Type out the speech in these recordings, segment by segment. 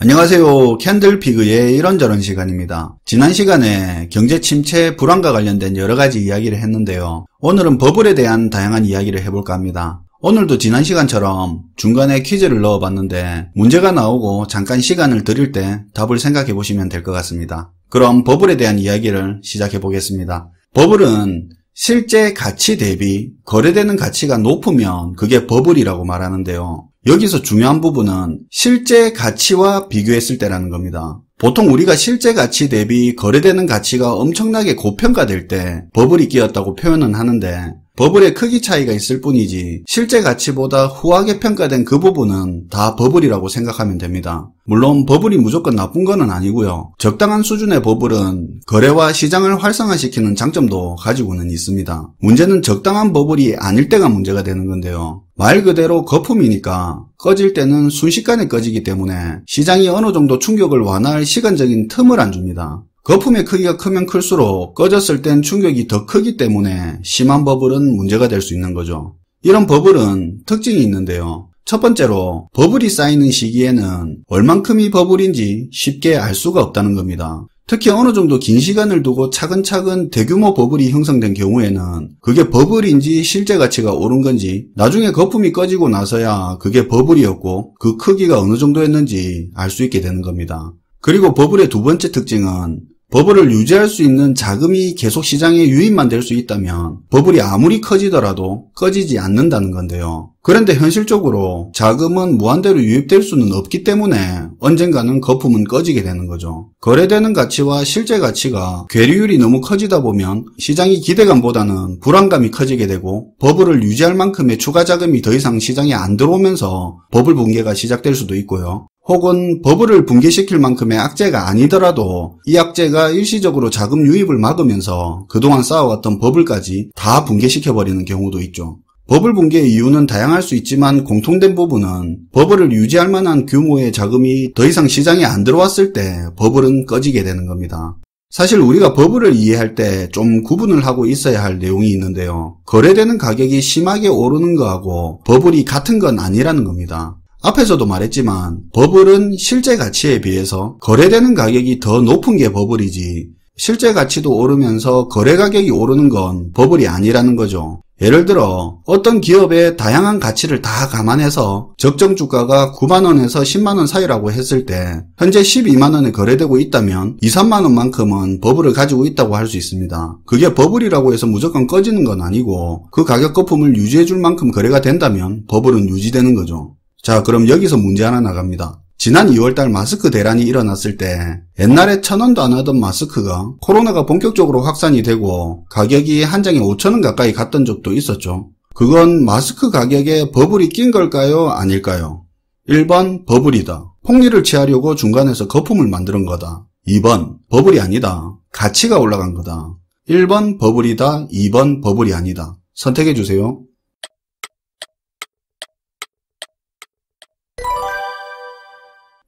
안녕하세요. 캔들피그의 이런저런 시간입니다. 지난 시간에 경제 침체 불안과 관련된 여러가지 이야기를 했는데요. 오늘은 버블에 대한 다양한 이야기를 해볼까 합니다. 오늘도 지난 시간처럼 중간에 퀴즈를 넣어봤는데 문제가 나오고 잠깐 시간을 드릴 때 답을 생각해 보시면 될 것 같습니다. 그럼 버블에 대한 이야기를 시작해 보겠습니다. 버블은 실제 가치 대비 거래되는 가치가 높으면 그게 버블이라고 말하는데요. 여기서 중요한 부분은 실제 가치와 비교했을 때라는 겁니다. 보통 우리가 실제 가치 대비 거래되는 가치가 엄청나게 고평가될 때 버블이 끼었다고 표현은 하는데 버블의 크기 차이가 있을 뿐이지 실제 가치보다 후하게 평가된 그 부분은 다 버블이라고 생각하면 됩니다. 물론 버블이 무조건 나쁜 건 아니고요. 적당한 수준의 버블은 거래와 시장을 활성화시키는 장점도 가지고는 있습니다. 문제는 적당한 버블이 아닐 때가 문제가 되는 건데요. 말 그대로 거품이니까 꺼질 때는 순식간에 꺼지기 때문에 시장이 어느 정도 충격을 완화할 시간적인 틈을 안 줍니다. 거품의 크기가 크면 클수록 꺼졌을 땐 충격이 더 크기 때문에 심한 버블은 문제가 될 수 있는 거죠. 이런 버블은 특징이 있는데요. 첫 번째로 버블이 쌓이는 시기에는 얼만큼이 버블인지 쉽게 알 수가 없다는 겁니다. 특히 어느 정도 긴 시간을 두고 차근차근 대규모 버블이 형성된 경우에는 그게 버블인지 실제 가치가 오른 건지 나중에 거품이 꺼지고 나서야 그게 버블이었고 그 크기가 어느 정도였는지 알 수 있게 되는 겁니다. 그리고 버블의 두 번째 특징은 버블을 유지할 수 있는 자금이 계속 시장에 유입만 될 수 있다면 버블이 아무리 커지더라도 꺼지지 않는다는 건데요. 그런데 현실적으로 자금은 무한대로 유입될 수는 없기 때문에 언젠가는 거품은 꺼지게 되는 거죠. 거래되는 가치와 실제 가치가 괴리율이 너무 커지다 보면 시장이 기대감보다는 불안감이 커지게 되고 버블을 유지할 만큼의 추가 자금이 더 이상 시장에 안 들어오면서 버블 붕괴가 시작될 수도 있고요. 혹은 버블을 붕괴시킬 만큼의 악재가 아니더라도 이 악재가 일시적으로 자금 유입을 막으면서 그동안 쌓아왔던 버블까지 다 붕괴시켜버리는 경우도 있죠. 버블 붕괴의 이유는 다양할 수 있지만 공통된 부분은 버블을 유지할 만한 규모의 자금이 더 이상 시장에 안 들어왔을 때 버블은 꺼지게 되는 겁니다. 사실 우리가 버블을 이해할 때 좀 구분을 하고 있어야 할 내용이 있는데요. 거래되는 가격이 심하게 오르는 거하고 버블이 같은 건 아니라는 겁니다. 앞에서도 말했지만 버블은 실제 가치에 비해서 거래되는 가격이 더 높은 게 버블이지 실제 가치도 오르면서 거래 가격이 오르는 건 버블이 아니라는 거죠. 예를 들어 어떤 기업의 다양한 가치를 다 감안해서 적정 주가가 9만원에서 10만원 사이라고 했을 때 현재 12만원에 거래되고 있다면 2, 3만원만큼은 버블을 가지고 있다고 할 수 있습니다. 그게 버블이라고 해서 무조건 꺼지는 건 아니고 그 가격 거품을 유지해줄 만큼 거래가 된다면 버블은 유지되는 거죠. 자, 그럼 여기서 문제 하나 나갑니다. 지난 2월달 마스크 대란이 일어났을 때 옛날에 1,000원도 안 하던 마스크가 코로나가 본격적으로 확산이 되고 가격이 한 장에 5,000원 가까이 갔던 적도 있었죠. 그건 마스크 가격에 버블이 낀 걸까요? 아닐까요? 1번 버블이다. 폭리를 취하려고 중간에서 거품을 만드는 거다. 2번 버블이 아니다. 가치가 올라간 거다. 1번 버블이다. 2번 버블이 아니다. 선택해 주세요.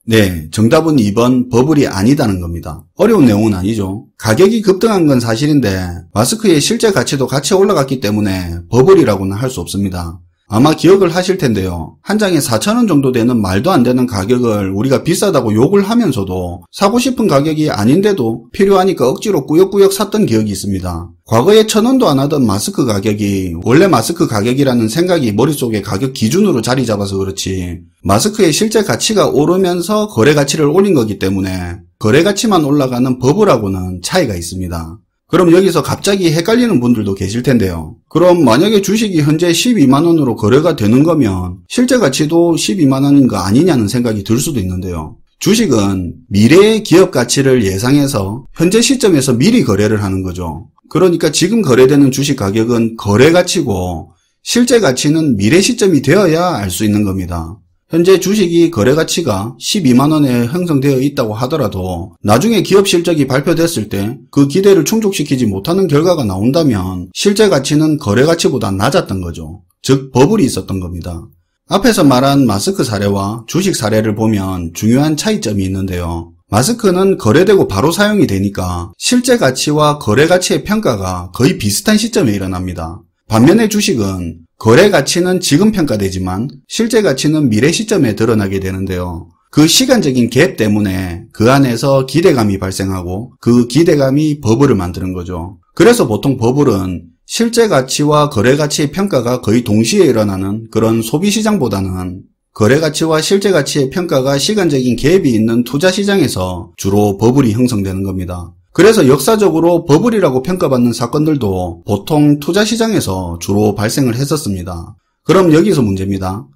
네, 정답은 2번 버블이 아니다는 겁니다. 어려운 내용은 아니죠. 가격이 급등한 건 사실인데 마스크의 실제 가치도 같이 올라갔기 때문에 버블이라고는 할 수 없습니다. 아마 기억을 하실 텐데요. 한 장에 4,000원 정도 되는 말도 안 되는 가격을 우리가 비싸다고 욕을 하면서도 사고 싶은 가격이 아닌데도 필요하니까 억지로 꾸역꾸역 샀던 기억이 있습니다. 과거에 1,000원도 안 하던 마스크 가격이 원래 마스크 가격이라는 생각이 머릿속에 가격 기준으로 자리 잡아서 그렇지 마스크의 실제 가치가 오르면서 거래 가치를 올린 거기 때문에 거래 가치만 올라가는 버블하고는 차이가 있습니다. 그럼 여기서 갑자기 헷갈리는 분들도 계실 텐데요. 그럼 만약에 주식이 현재 12만원으로 거래가 되는 거면 실제 가치도 12만원인 거 아니냐는 생각이 들 수도 있는데요. 주식은 미래의 기업 가치를 예상해서 현재 시점에서 미리 거래를 하는 거죠. 그러니까 지금 거래되는 주식 가격은 거래 가치고 실제 가치는 미래 시점이 되어야 알 수 있는 겁니다. 현재 주식이 거래 가치가 12만원에 형성되어 있다고 하더라도 나중에 기업 실적이 발표됐을 때 그 기대를 충족시키지 못하는 결과가 나온다면 실제 가치는 거래 가치보다 낮았던 거죠. 즉 버블이 있었던 겁니다. 앞에서 말한 마스크 사례와 주식 사례를 보면 중요한 차이점이 있는데요. 마스크는 거래되고 바로 사용이 되니까 실제 가치와 거래 가치의 평가가 거의 비슷한 시점에 일어납니다. 반면에 주식은 거래 가치는 지금 평가되지만 실제 가치는 미래 시점에 드러나게 되는데요. 그 시간적인 갭 때문에 그 안에서 기대감이 발생하고 그 기대감이 버블을 만드는 거죠. 그래서 보통 버블은 실제 가치와 거래 가치의 평가가 거의 동시에 일어나는 그런 소비시장보다는 거래 가치와 실제 가치의 평가가 시간적인 갭이 있는 투자 시장에서 주로 버블이 형성되는 겁니다. 그래서 역사적으로 버블이라고 평가받는 사건들도 보통 투자 시장에서 주로 발생을 했었습니다. 그럼 여기서 문제입니다.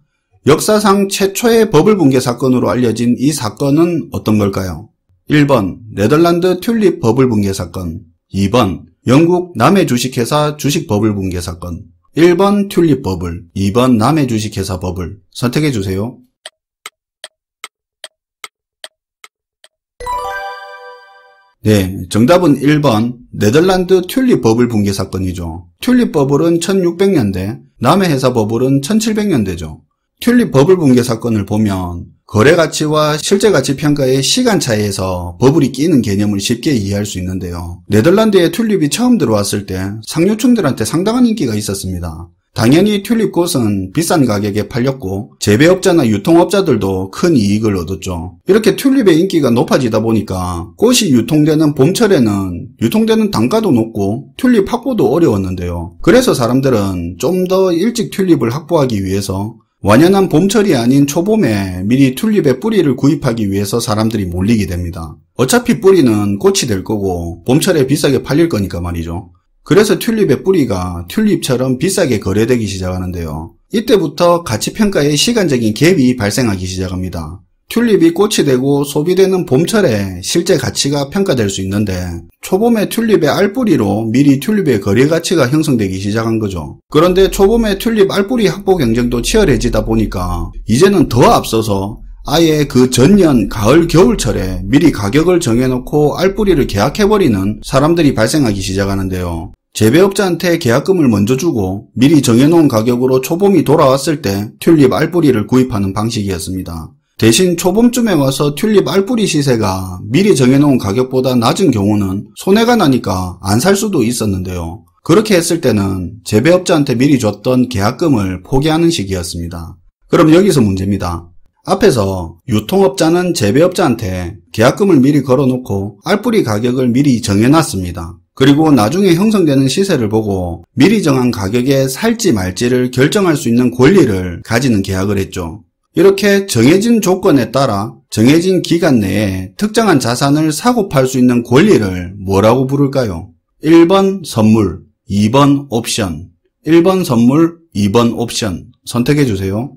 역사상 최초의 버블 붕괴 사건으로 알려진 이 사건은 어떤 걸까요? 1번 네덜란드 튤립 버블 붕괴 사건, 2번 영국 남해 주식회사 주식 버블 붕괴 사건. 1번 튤립 버블, 2번 남해 주식회사 버블. 선택해주세요. 네, 정답은 1번 네덜란드 튤립 버블 붕괴 사건이죠. 튤립 버블은 1600년대, 남해 회사 버블은 1700년대죠. 튤립 버블 붕괴 사건을 보면 거래 가치와 실제 가치 평가의 시간 차이에서 버블이 끼는 개념을 쉽게 이해할 수 있는데요. 네덜란드에 튤립이 처음 들어왔을 때 상류층들한테 상당한 인기가 있었습니다. 당연히 튤립 꽃은 비싼 가격에 팔렸고 재배업자나 유통업자들도 큰 이익을 얻었죠. 이렇게 튤립의 인기가 높아지다 보니까 꽃이 유통되는 봄철에는 유통되는 단가도 높고 튤립 확보도 어려웠는데요. 그래서 사람들은 좀 더 일찍 튤립을 확보하기 위해서 완연한 봄철이 아닌 초봄에 미리 튤립의 뿌리를 구입하기 위해서 사람들이 몰리게 됩니다. 어차피 뿌리는 꽃이 될 거고 봄철에 비싸게 팔릴 거니까 말이죠. 그래서 튤립의 뿌리가 튤립처럼 비싸게 거래되기 시작하는데요. 이때부터 가치평가의 시간적인 갭이 발생하기 시작합니다. 튤립이 꽃이 되고 소비되는 봄철에 실제 가치가 평가될 수 있는데 초봄에 튤립의 알뿌리로 미리 튤립의 거래 가치가 형성되기 시작한 거죠. 그런데 초봄에 튤립 알뿌리 확보 경쟁도 치열해지다 보니까 이제는 더 앞서서 아예 그 전년 가을 겨울철에 미리 가격을 정해놓고 알뿌리를 계약해버리는 사람들이 발생하기 시작하는데요. 재배업자한테 계약금을 먼저 주고 미리 정해놓은 가격으로 초봄이 돌아왔을 때 튤립 알뿌리를 구입하는 방식이었습니다. 대신 초봄쯤에 와서 튤립 알뿌리 시세가 미리 정해놓은 가격보다 낮은 경우는 손해가 나니까 안 살 수도 있었는데요. 그렇게 했을 때는 재배업자한테 미리 줬던 계약금을 포기하는 시기였습니다. 그럼 여기서 문제입니다. 앞에서 유통업자는 재배업자한테 계약금을 미리 걸어놓고 알뿌리 가격을 미리 정해놨습니다. 그리고 나중에 형성되는 시세를 보고 미리 정한 가격에 살지 말지를 결정할 수 있는 권리를 가지는 계약을 했죠. 이렇게 정해진 조건에 따라 정해진 기간 내에 특정한 자산을 사고 팔 수 있는 권리를 뭐라고 부를까요? 1번 선물, 2번 옵션. 1번 선물, 2번 옵션. 선택해주세요.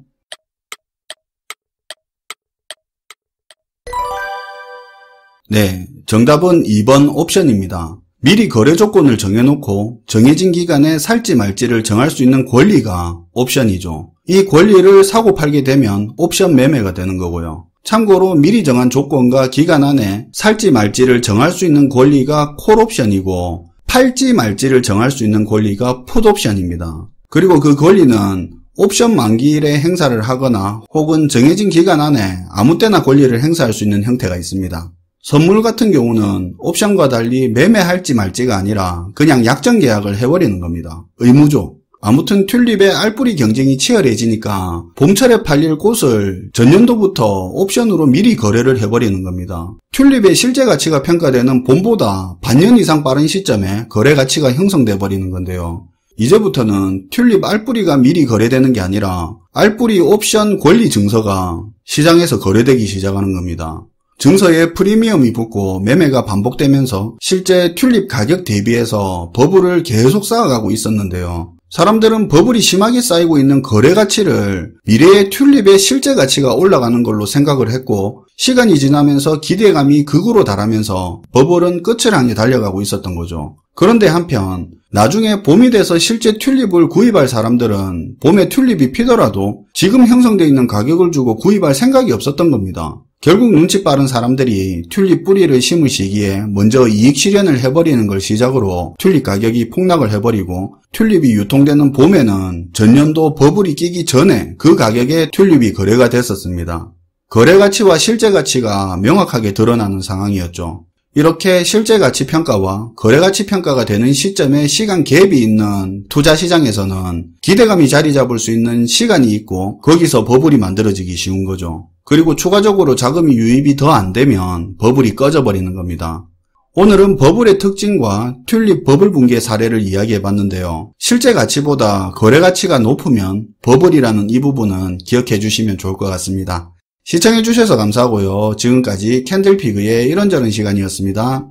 네, 정답은 2번 옵션입니다. 미리 거래 조건을 정해놓고 정해진 기간에 살지 말지를 정할 수 있는 권리가 옵션이죠. 이 권리를 사고 팔게 되면 옵션 매매가 되는 거고요. 참고로 미리 정한 조건과 기간 안에 살지 말지를 정할 수 있는 권리가 콜옵션이고 팔지 말지를 정할 수 있는 권리가 풋옵션입니다. 그리고 그 권리는 옵션 만기일에 행사를 하거나 혹은 정해진 기간 안에 아무 때나 권리를 행사할 수 있는 형태가 있습니다. 선물 같은 경우는 옵션과 달리 매매할지 말지가 아니라 그냥 약정 계약을 해버리는 겁니다. 의무죠. 아무튼 튤립의 알뿌리 경쟁이 치열해지니까 봄철에 팔릴 꽃을 전년도부터 옵션으로 미리 거래를 해버리는 겁니다. 튤립의 실제 가치가 평가되는 봄보다 반년 이상 빠른 시점에 거래 가치가 형성돼 버리는 건데요. 이제부터는 튤립 알뿌리가 미리 거래되는 게 아니라 알뿌리 옵션 권리 증서가 시장에서 거래되기 시작하는 겁니다. 증서에 프리미엄이 붙고 매매가 반복되면서 실제 튤립 가격 대비해서 버블을 계속 쌓아가고 있었는데요. 사람들은 버블이 심하게 쌓이고 있는 거래 가치를 미래의 튤립의 실제 가치가 올라가는 걸로 생각을 했고 시간이 지나면서 기대감이 극으로 달하면서 버블은 끝을 향해 달려가고 있었던 거죠. 그런데 한편 나중에 봄이 돼서 실제 튤립을 구입할 사람들은 봄에 튤립이 피더라도 지금 형성되어 있는 가격을 주고 구입할 생각이 없었던 겁니다. 결국 눈치 빠른 사람들이 튤립 뿌리를 심을 시기에 먼저 이익 실현을 해버리는 걸 시작으로 튤립 가격이 폭락을 해버리고 튤립이 유통되는 봄에는 전년도 버블이 끼기 전에 그 가격에 튤립이 거래가 됐었습니다. 거래 가치와 실제 가치가 명확하게 드러나는 상황이었죠. 이렇게 실제 가치 평가와 거래 가치 평가가 되는 시점에 시간 갭이 있는 투자 시장에서는 기대감이 자리 잡을 수 있는 시간이 있고 거기서 버블이 만들어지기 쉬운 거죠. 그리고 추가적으로 자금이 유입이 더 안되면 버블이 꺼져버리는 겁니다. 오늘은 버블의 특징과 튤립 버블 붕괴 사례를 이야기해봤는데요. 실제 가치보다 거래 가치가 높으면 버블이라는 이 부분은 기억해 주시면 좋을 것 같습니다. 시청해 주셔서 감사하고요. 지금까지 캔들피그의 이런저런 시간이었습니다.